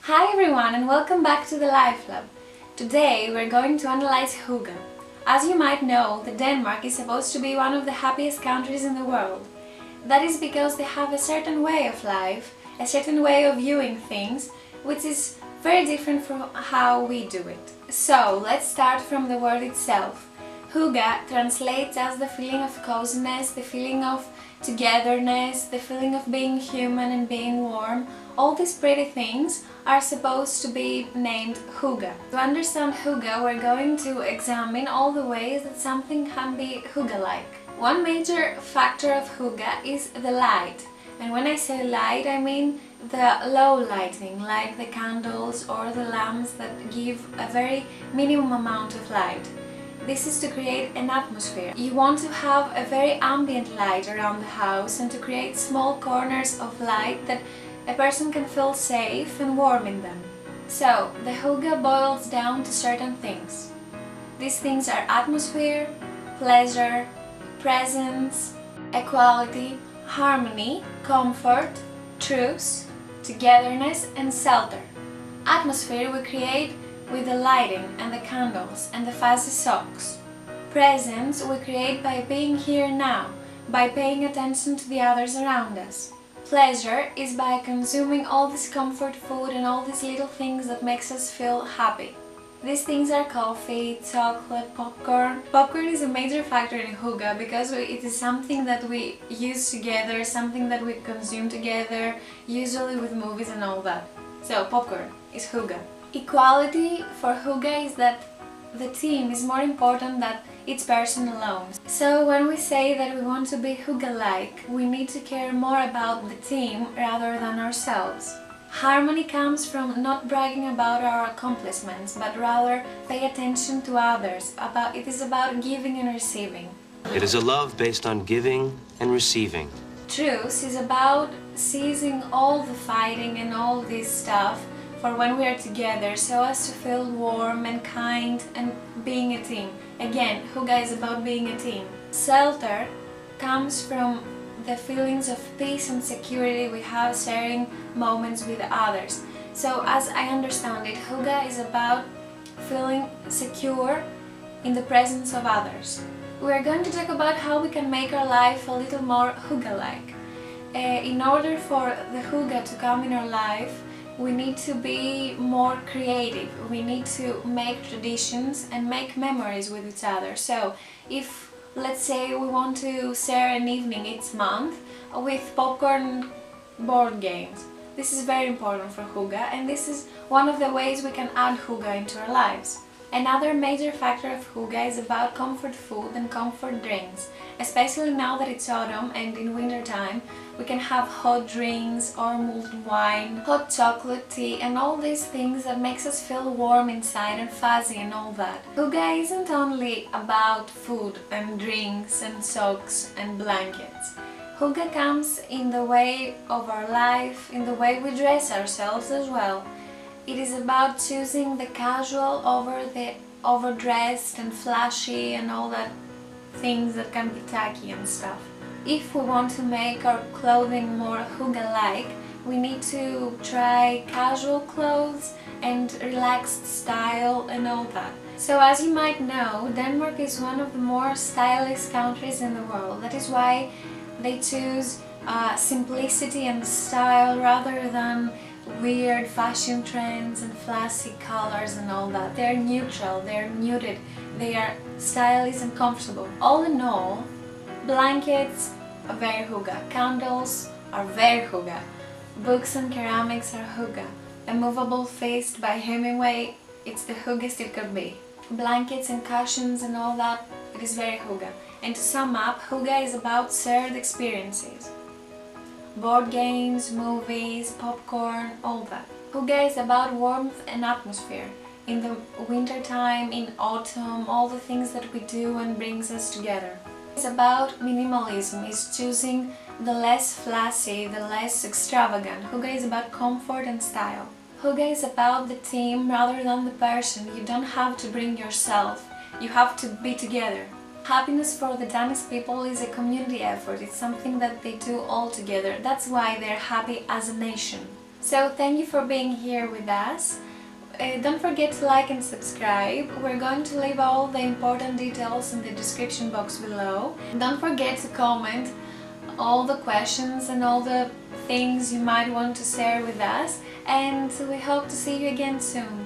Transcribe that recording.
Hi everyone and welcome back to the Life Lab. Today we're going to analyze Hygge. As you might know, Denmark is supposed to be one of the happiest countries in the world. That is because they have a certain way of life, a certain way of viewing things, which is very different from how we do it. So let's start from the word itself. Hygge translates as the feeling of coziness, the feeling of togetherness, the feeling of being human and being warm. All these pretty things are supposed to be named Hygge. To understand Hygge, we're going to examine all the ways that something can be Hygge-like. One major factor of Hygge is the light. And when I say light, I mean the low lighting, like the candles or the lamps that give a very minimum amount of light. This is to create an atmosphere. You want to have a very ambient light around the house and to create small corners of light that a person can feel safe and warm in them. So, the Hygge boils down to certain things. These things are atmosphere, pleasure, presence, equality, harmony, comfort, truce, togetherness and shelter. Atmosphere we create with the lighting and the candles and the fuzzy socks. Presence we create by being here now, by paying attention to the others around us. Pleasure is by consuming all this comfort food and all these little things that makes us feel happy. These things are coffee, chocolate, popcorn. Popcorn is a major factor in Hygge because it is something that we use together, something that we consume together, usually with movies and all that. So popcorn is Hygge. Equality for Hygge is that the team is more important than each person alone. So when we say that we want to be Hygge-like, we need to care more about the team rather than ourselves. Harmony comes from not bragging about our accomplishments, but rather pay attention to others. It is about giving and receiving. It is a love based on giving and receiving. Truce is about ceasing all the fighting and all this stuff for when we are together, so as to feel warm and kind and being a team. Again, Hygge is about being a team. Shelter comes from the feelings of peace and security we have sharing moments with others. So as I understand it, Hygge is about feeling secure in the presence of others. We are going to talk about how we can make our life a little more Hygge-like. In order for the Hygge to come in our life, we need to be more creative. We need to make traditions and make memories with each other. So if, let's say, we want to share an evening each month with popcorn board games, this is very important for Hygge, and this is one of the ways we can add Hygge into our lives. Another major factor of Hygge is about comfort food and comfort drinks. Especially now that it's autumn and in winter time, we can have hot drinks or mulled wine, hot chocolate, tea and all these things that makes us feel warm inside and fuzzy and all that. Hygge isn't only about food and drinks and socks and blankets. Hygge comes in the way of our life, in the way we dress ourselves as well. It is about choosing the casual over the overdressed and flashy and all that things that can be tacky and stuff. If we want to make our clothing more Hygge-like, we need to try casual clothes and relaxed style and all that. So as you might know, Denmark is one of the more stylish countries in the world. That is why they choose simplicity and style rather than weird fashion trends and flashy colors and all that. They're neutral, they're muted, they are stylish and comfortable. All in all, blankets are very Hygge, candles are very Hygge, books and ceramics are Hygge, a movable feast by Hemingway, it's the Hyggest it could be. Blankets and cushions and all that, it is very Hygge. And to sum up, Hygge is about shared experiences. Board games, movies, popcorn, all that. Hygge is about warmth and atmosphere. In the winter time, in autumn, all the things that we do and brings us together. It's about minimalism, it's choosing the less flashy, the less extravagant. Hygge is about comfort and style. Hygge is about the team rather than the person. You don't have to bring yourself, you have to be together. Happiness for the Danish people is a community effort, it's something that they do all together. That's why they're happy as a nation. So thank you for being here with us. Don't forget to like and subscribe. We're going to leave all the important details in the description box below. Don't forget to comment all the questions and all the things you might want to share with us, and we hope to see you again soon.